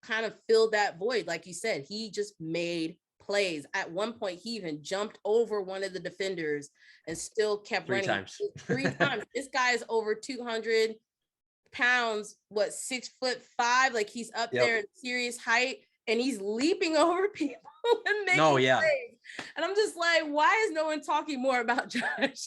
kind of filled that void. Like you said, he just made plays. At one point, he even jumped over one of the defenders and still kept Three running. times. 3 times. This guy is over 200 pounds, 6'5", like he's up there in serious height, and he's leaping over people and making plays. And I'm just like, why is no one talking more about Josh?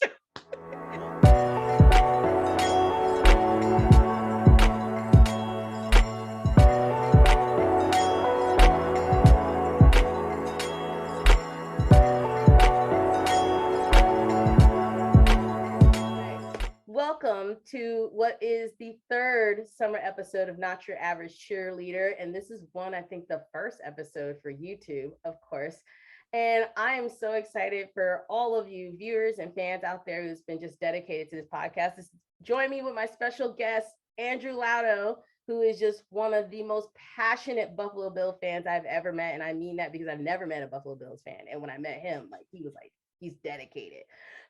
Welcome to what is the third summer episode of Not Your Average Cheerleader. And this is I think the first episode for YouTube, of course. And I am so excited for all of you viewers and fans out there who's been just dedicated to this podcast. Join me with my special guest, Andrew Lauto, who is just one of the most passionate Buffalo Bills fans I've ever met. And I mean that because I've never met a Buffalo Bills fan. And when I met him, he's dedicated.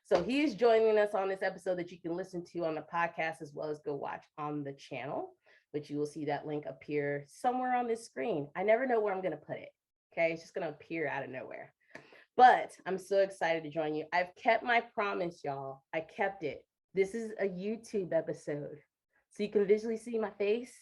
So he's joining us on this episode that you can listen to on the podcast as well as go watch on the channel, which you will see that link appear somewhere on this screen. I never know where I'm going to put it. Okay. It's just going to appear out of nowhere. But I'm so excited to join you. I've kept my promise, y'all. I kept it. This is a YouTube episode. So you can visually see my face.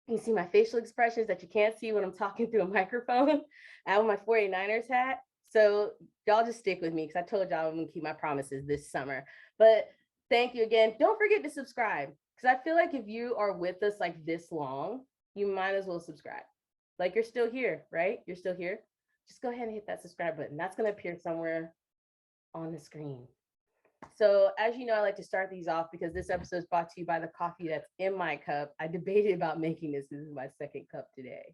You can see my facial expressions that you can't see when I'm talking through a microphone. I have my 49ers hat. So y'all just stick with me because I told y'all I'm going to keep my promises this summer. But thank you again. Don't forget to subscribe because I feel like if you are with us like this long, you might as well subscribe. Like you're still here, right? You're still here. Just go ahead and hit that subscribe button. That's going to appear somewhere on the screen. So as you know, I like to start these off because this episode is brought to you by the coffee that's in my cup. I debated about making this. This is my second cup today.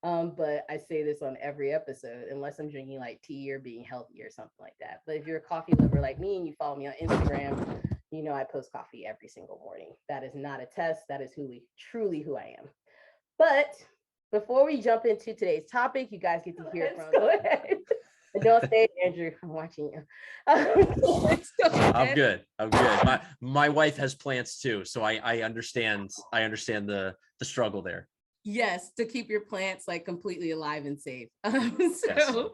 But I say this on every episode, unless I'm drinking like tea or being healthy or something like that. But if you're a coffee lover like me and you follow me on Instagram, you know I post coffee every single morning. That is not a test. That is truly who I am. But before we jump into today's topic, you guys get to hear from. Go ahead. Don't say it, Andrew. I'm watching you. I'm good. My wife has plants too, so I understand. I understand the struggle there. Yes, to keep your plants like completely alive and safe. Let's go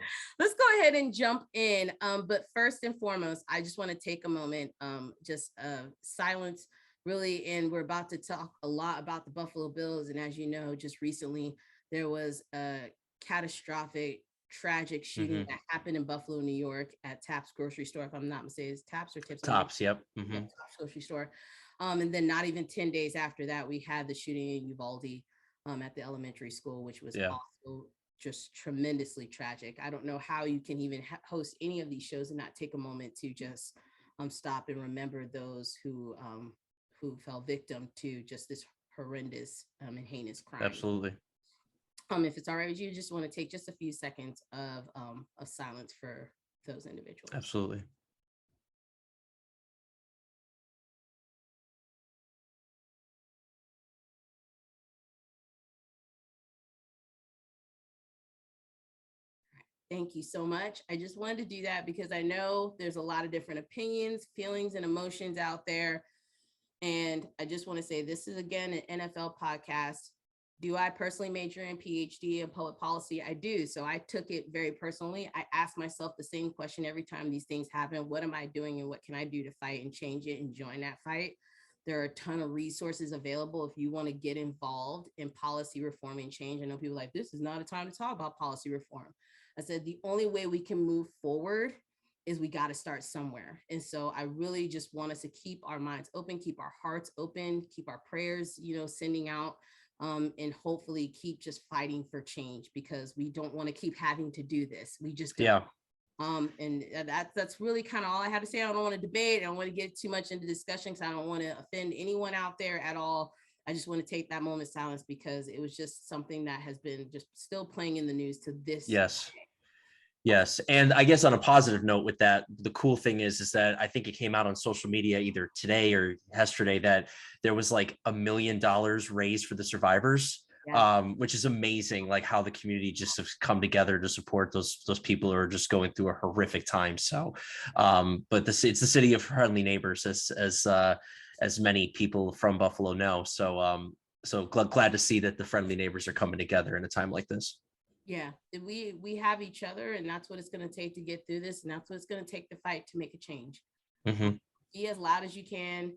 ahead and jump in. But first and foremost, I just want to take a moment, silence really. And we're about to talk a lot about the Buffalo Bills. And as you know, just recently, there was a catastrophic, tragic shooting that happened in Buffalo, New York at Tap's grocery store. If I'm not mistaken, it's Tap's or Tips? Tops, yep. Tap's grocery store. And then not even 10 days after that, we had the shooting in Uvalde. At the elementary school, which was also just tremendously tragic. I don't know how you can even host any of these shows and not take a moment to just stop and remember those who fell victim to just this horrendous and heinous crime. Absolutely. If it's all right with you, just want to take just a few seconds of silence for those individuals. Absolutely. Thank you so much. I just wanted to do that because I know there's a lot of different opinions, feelings, and emotions out there. And I just want to say this is, again, an NFL podcast. Do I personally major in PhD in public policy? I do. So I took it very personally. I ask myself the same question every time these things happen. What am I doing and what can I do to fight and change it and join that fight? There are a ton of resources available if you want to get involved in policy reform and change. I know people are like, this is not a time to talk about policy reform. I said, the only way we can move forward is we got to start somewhere. And so I really just want us to keep our minds open, keep our hearts open, keep our prayers, sending out, and hopefully keep just fighting for change because we don't want to keep having to do this. We just don't. Yeah. And that's really kind of all I have to say. I don't want to debate. I don't want to get too much into discussion because I don't want to offend anyone out there at all. I just want to take that moment of silence because it was just something that has been just still playing in the news to this. Yes. Yes. And I guess on a positive note with that, the cool thing is that I think it came out on social media either today or yesterday that there was like $1 million raised for the survivors, which is amazing. Like how the community just has come together to support those people who are just going through a horrific time. So, but it's the city of friendly neighbors as many people from Buffalo know. So So glad to see that the friendly neighbors are coming together in a time like this. Yeah, we have each other, and that's what it's going to take to get through this, and that's what it's going to take to fight to make a change. Mm-hmm. Be as loud as you can.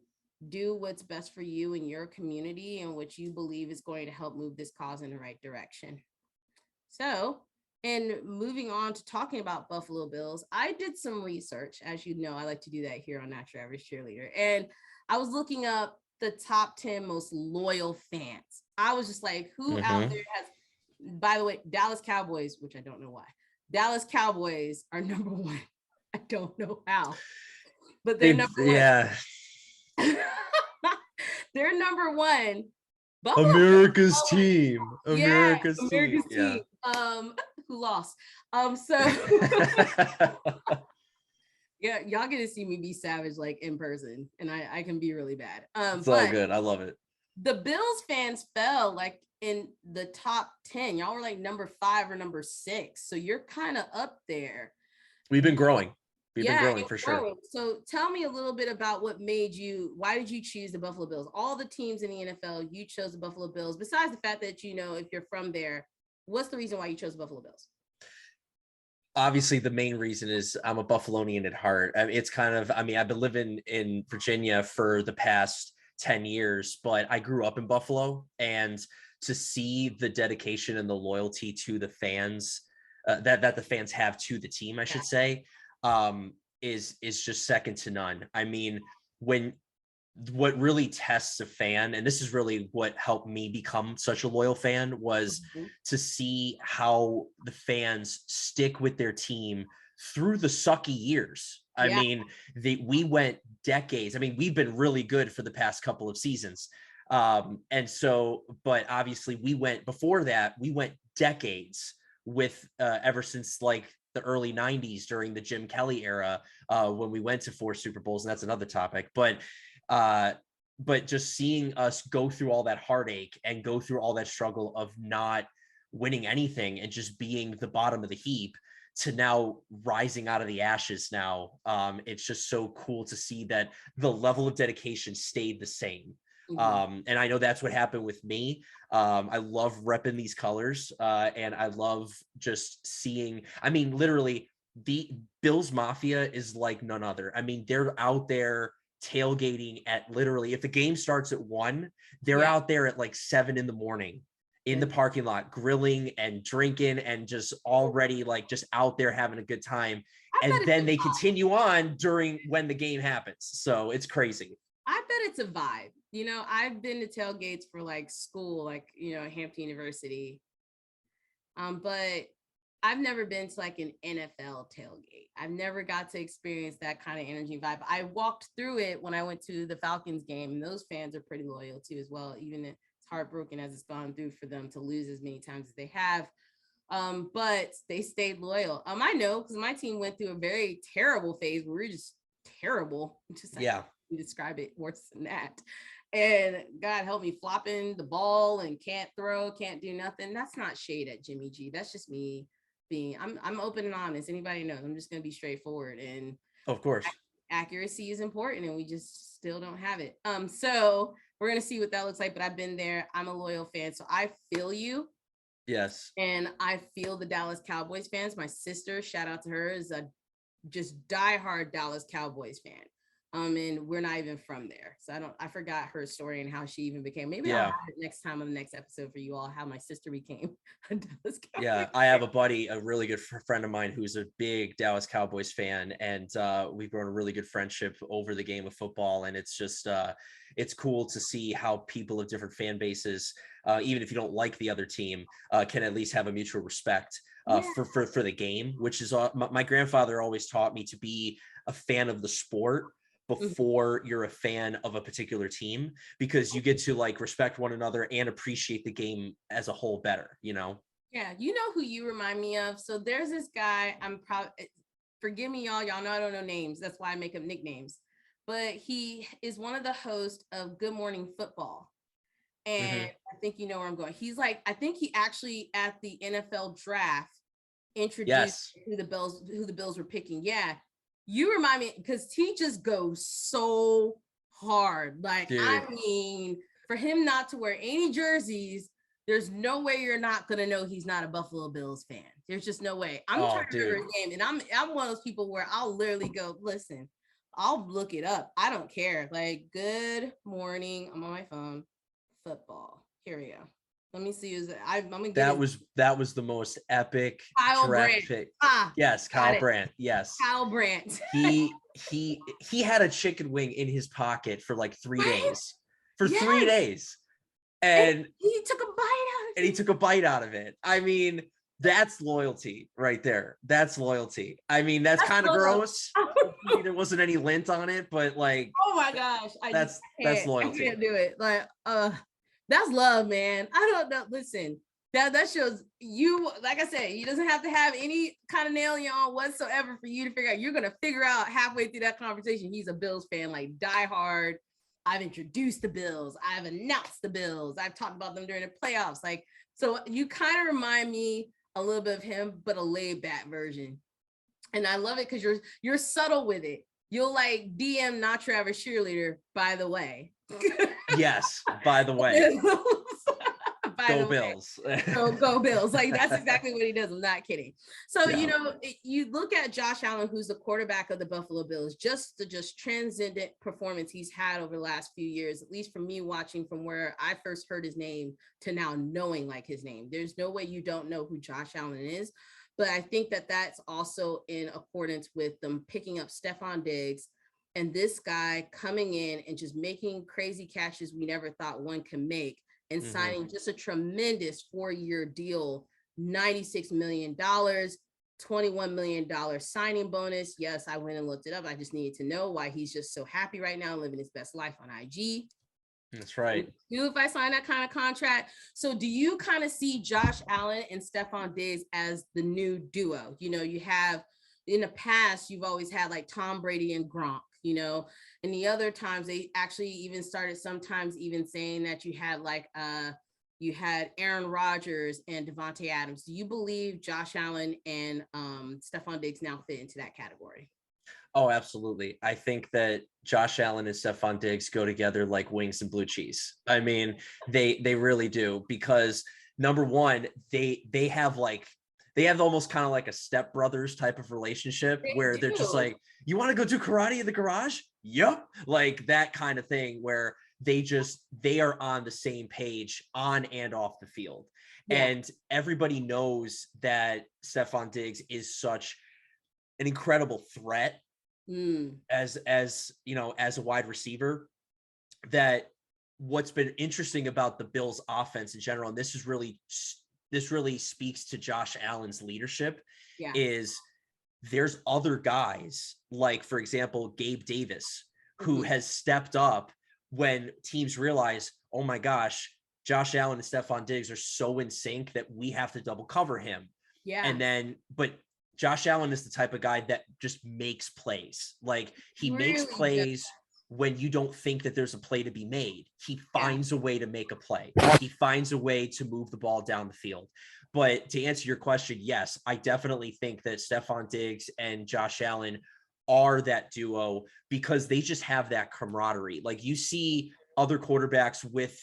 Do what's best for you and your community, and what you believe is going to help move this cause in the right direction. So, and moving on to talking about Buffalo Bills, I did some research. As you know, I like to do that here on Not Your Average Cheerleader, and I was looking up the top 10 most loyal fans. I was just like, who out there has, by the way, Dallas Cowboys, which I don't know why. Dallas Cowboys are number one. I don't know how, but they're number one. Yeah. They're number one. Buffalo America's team. America's team. Yeah. Who lost? So yeah, y'all get to see me be savage like in person, and I can be really bad. It's all good. I love it. The Bills fans fell like in the top 10. Y'all were like number 5 or number 6. So you're kind of up there. We've been growing. We've been growing for sure. So tell me a little bit about why did you choose the Buffalo Bills? All the teams in the NFL, you chose the Buffalo Bills. Besides the fact that, you know, if you're from there, what's the reason why you chose the Buffalo Bills? Obviously, the main reason is I'm a Buffalonian at heart. I mean, it's kind of, I've been living in Virginia for the past 10 years, but I grew up in Buffalo, and to see the dedication and the loyalty to the fans that the fans have to the team, I should say, is just second to none. I mean, what really tests a fan, and this is really what helped me become such a loyal fan, was to see how the fans stick with their team through the sucky years. I mean, we went decades. I mean, we've been really good for the past couple of seasons. And so, but obviously we went decades with ever since like the early 90s during the Jim Kelly era, when we went to 4 Super Bowls, and that's another topic. But just seeing us go through all that heartache and go through all that struggle of not winning anything and just being the bottom of the heap to now rising out of the ashes now, it's just so cool to see that the level of dedication stayed the same. And I know that's what happened with me. I love repping these colors, and I love just seeing, I mean, literally the Bills Mafia is like none other. I mean, they're out there tailgating at literally, if the game starts at 1, they're out there at like 7 a.m. in the parking lot, grilling and drinking and just already like just out there having a good time. And then they continue on during when the game happens. So it's crazy. I bet it's a vibe. You know, I've been to tailgates for like school, like, you know, Hampton University. But I've never been to like an NFL tailgate. I've never got to experience that kind of energy vibe. I walked through it when I went to the Falcons game, and those fans are pretty loyal too as well, even if it's heartbroken as it's gone through for them to lose as many times as they have. But they stayed loyal. I know, because my team went through a very terrible phase where we were just terrible. Just describe it worse than that. And God help me, flopping the ball and can't throw, can't do nothing. That's not shade at Jimmy G. That's just me being, I'm open and honest. Anybody knows, I'm just going to be straightforward. And of course, accuracy is important, and we just still don't have it. So we're going to see what that looks like, but I've been there. I'm a loyal fan. So I feel you. Yes. And I feel the Dallas Cowboys fans. My sister, shout out to her, is a just diehard Dallas Cowboys fan. And we're not even from there. So I forgot her story and how she even became, maybe I'll have it next time on the next episode for you all, how my sister became a Dallas Cowboys fan. I have a buddy, a really good friend of mine who's a big Dallas Cowboys fan. And we've grown a really good friendship over the game of football. And it's just, it's cool to see how people of different fan bases, even if you don't like the other team, can at least have a mutual respect for the game, which is, my grandfather always taught me to be a fan of the sport before you're a fan of a particular team, because you get to like respect one another and appreciate the game as a whole better, you know? Yeah. You know who you remind me of? So there's this guy, forgive me, y'all know I don't know names. That's why I make up nicknames. But he is one of the hosts of Good Morning Football. And I think you know where I'm going. He's like, I think he actually at the NFL draft introduced who the Bills were picking. Yeah. You remind me, because he just goes so hard. Like, dude. I mean, for him not to wear any jerseys, there's no way you're not gonna know he's not a Buffalo Bills fan. There's just no way. I'm trying to remember his name, and I'm one of those people where I'll literally go, listen, I'll look it up. I don't care. Like, good morning. I'm on my phone. Football. Here we go. Let me see. I'm gonna get that was the most epic Kyle draft Brandt. pick. Yes, Kyle Brandt. Yes, Kyle Brandt. he had a chicken wing in his pocket for like 3 days. For 3 days, and he took a bite out of it. And he took a bite out of it. I mean, that's loyalty right there. That's loyalty. I mean, that's kind of gross. There wasn't any lint on it, but like, oh my gosh, that's loyalty. I can't do it. Like, that's love, man. I don't know. Listen, that shows you, like I said, you doesn't have to have any kind of nail in your arm whatsoever for you to figure out. You're gonna figure out halfway through that conversation he's a Bills fan, like die hard. I've introduced the Bills. I've announced the Bills. I've talked about them during the playoffs. Like, so you kind of remind me a little bit of him, but a laid back version. And I love it because you're subtle with it. You'll like DM Not Your Average Cheerleader, by the way. Yes, by the way. Go Bills. Go Bills. Like, that's exactly what he does. I'm not kidding. So, you know, you look at Josh Allen, who's the quarterback of the Buffalo Bills, just the transcendent performance he's had over the last few years, at least from me watching from where I first heard his name to now knowing like his name. There's no way you don't know who Josh Allen is. But I think that that's also in accordance with them picking up Stefon Diggs and this guy coming in and just making crazy catches we never thought one could make. And signing just a tremendous 4-year deal, $96 million, $21 million signing bonus. Yes, I went and looked it up. I just needed to know why he's just so happy right now, living his best life on IG. That's right. If I sign that kind of contract. So do you kind of see Josh Allen and Stefon Diggs as the new duo? You know, you have in the past, you've always had like Tom Brady and Gronk, you know, and the other times they actually even started sometimes even saying that you had like you had Aaron Rodgers and Devontae Adams. Do you believe Josh Allen and Stefon Diggs now fit into that category? Oh, absolutely. I think that Josh Allen and Stefon Diggs go together like wings and blue cheese. I mean, they really do, because number one, they have almost kind of like a stepbrothers type of relationship where they're just like, you want to go do karate in the garage? Yep. Like that kind of thing where they are on the same page on and off the field. Yeah. And everybody knows that Stefon Diggs is such an incredible threat as you know, as a wide receiver, that what's been interesting about the Bills offense in general, and this really speaks to Josh Allen's leadership, is there's other guys like, for example, Gabe Davis, who has stepped up when teams realize, oh my gosh, Josh Allen and Stefon Diggs are so in sync that we have to double cover him. Yeah. And then, but Josh Allen is the type of guy that just makes plays. Like he makes plays when you don't think that there's a play to be made. He finds a way to make a play. He finds a way to move the ball down the field. But to answer your question, yes, I definitely think that Stefon Diggs and Josh Allen are that duo because they just have that camaraderie. Like you see other quarterbacks with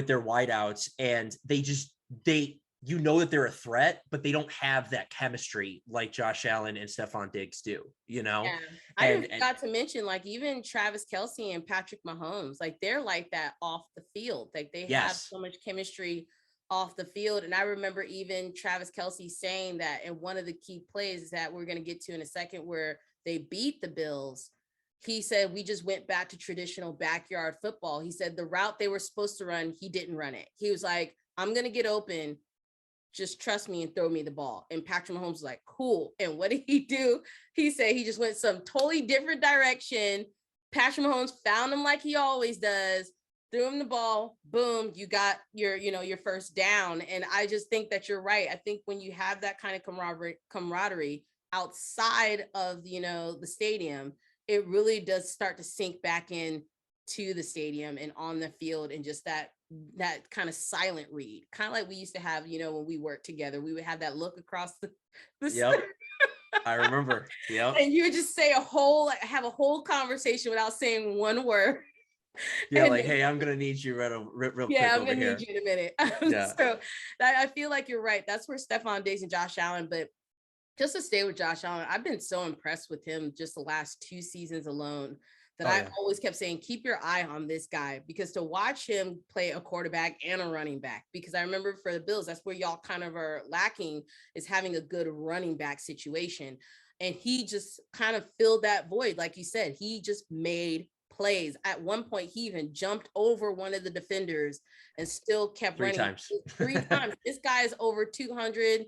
their wideouts and you know that they're a threat, but they don't have that chemistry like Josh Allen and Stefon Diggs do, you know? Yeah. I forgot to mention, like, even Travis Kelce and Patrick Mahomes, like, they're like that off the field. Like, they have so much chemistry off the field. And I remember even Travis Kelce saying that in one of the key plays that we're going to get to in a second where they beat the Bills, he said, we just went back to traditional backyard football. He said the route they were supposed to run, he didn't run it. He was like, I'm going to get open. Just trust me and throw me the ball. And Patrick Mahomes was like, cool. And what did he do? He said he just went some totally different direction. Patrick Mahomes found him like he always does, threw him the ball, boom, you got your first down. And I just think that you're right. I think when you have that kind of camaraderie outside of, the stadium, it really does start to sink back in to the stadium and on the field, and just that kind of silent read, kind of like we used to have, when we worked together, we would have that look across the yep. I remember. Yep. And you would just say have a whole conversation without saying one word. Yeah, like, hey, I'm gonna need you real quick I'm over gonna here. need you in a minute. Yeah. So I feel like you're right. That's where Stefon Diggs and Josh Allen, but just to stay with Josh Allen, I've been so impressed with him just the last 2 seasons alone that Oh I yeah. always kept saying, keep your eye on this guy, because to watch him play a quarterback and a running back, because I remember for the Bills, that's where y'all kind of are lacking, is having a good running back situation. And he just kind of filled that void. Like you said, he just made plays. At one point, he even jumped over one of the defenders and still kept 3 running times. 3 times. This guy is over 200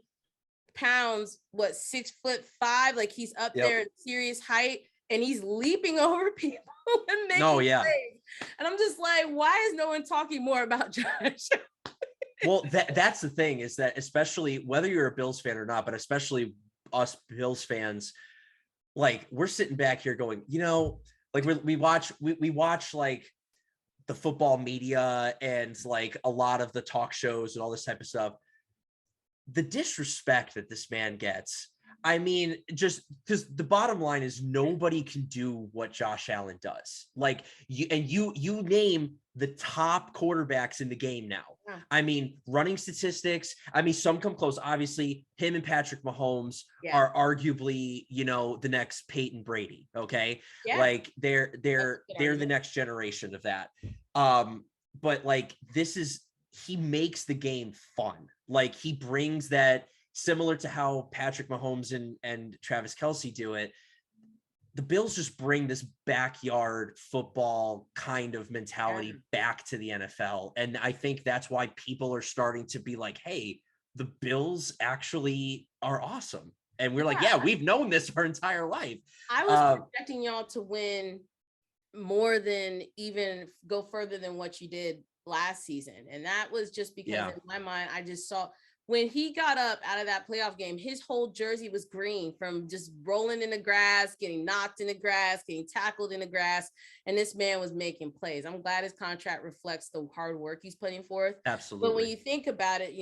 pounds, what, 6'5", like he's up Yep. there at serious height, and he's leaping over people and making No, yeah. plays. And I'm just like, why is no one talking more about Josh? Well, that's the thing, is that especially whether you're a Bills fan or not, but especially us Bills fans, like we're sitting back here going, like we watch like the football media and like a lot of the talk shows and all this type of stuff. The disrespect that this man gets, I mean, just because the bottom line is nobody can do what Josh Allen does. Like you name the top quarterbacks in the game now. Yeah. I mean, running statistics. I mean, some come close. Obviously, him and Patrick Mahomes are arguably, the next Peyton Brady. Okay, like they're the next generation of that. But like he makes the game fun. Like he brings that, similar to how Patrick Mahomes and Travis Kelce do it. The Bills just bring this backyard football kind of mentality back to the NFL. And I think that's why people are starting to be like, hey, the Bills actually are awesome. And we're like, yeah, we've known this our entire life. I was expecting y'all to win more than even go further than what you did last season. And that was just because in my mind, I just saw when he got up out of that playoff game, his whole jersey was green from just rolling in the grass, getting knocked in the grass, getting tackled in the grass. And this man was making plays. I'm glad his contract reflects the hard work he's putting forth. Absolutely. But when you think about it,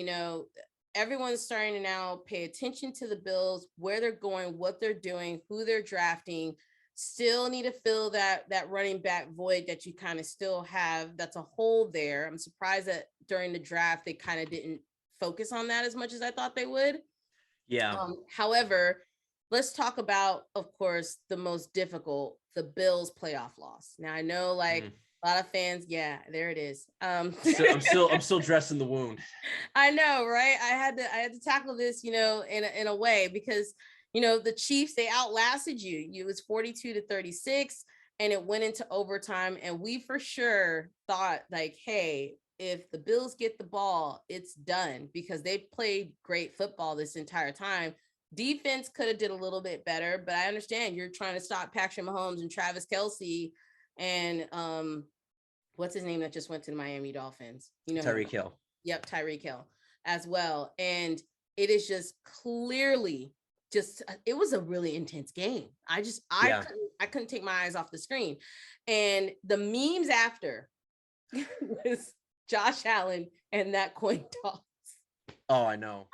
everyone's starting to now pay attention to the Bills, where they're going, what they're doing, who they're drafting. Still need to fill that running back void that you kind of still have. That's a hole there. I'm surprised that during the draft, they kind of didn't focus on that as much as I thought they would. Yeah. However, let's talk about, of course, the most difficult, the Bills playoff loss. Now I know a lot of fans, there it is. I'm still dressing the wound. I know, right? I had to tackle this, in a way, because the Chiefs, they outlasted you. It was 42-36, and it went into overtime. And we for sure thought like, hey, if the Bills get the ball, it's done, because they played great football this entire time. Defense could have did a little bit better, but I understand you're trying to stop Patrick Mahomes and Travis Kelce and what's his name that just went to the Miami Dolphins? Tyreek Hill. Yep, Tyreek Hill as well. And it is just clearly it was a really intense game. I couldn't take my eyes off the screen. And the memes after was Josh Allen and that coin toss. Oh, I know.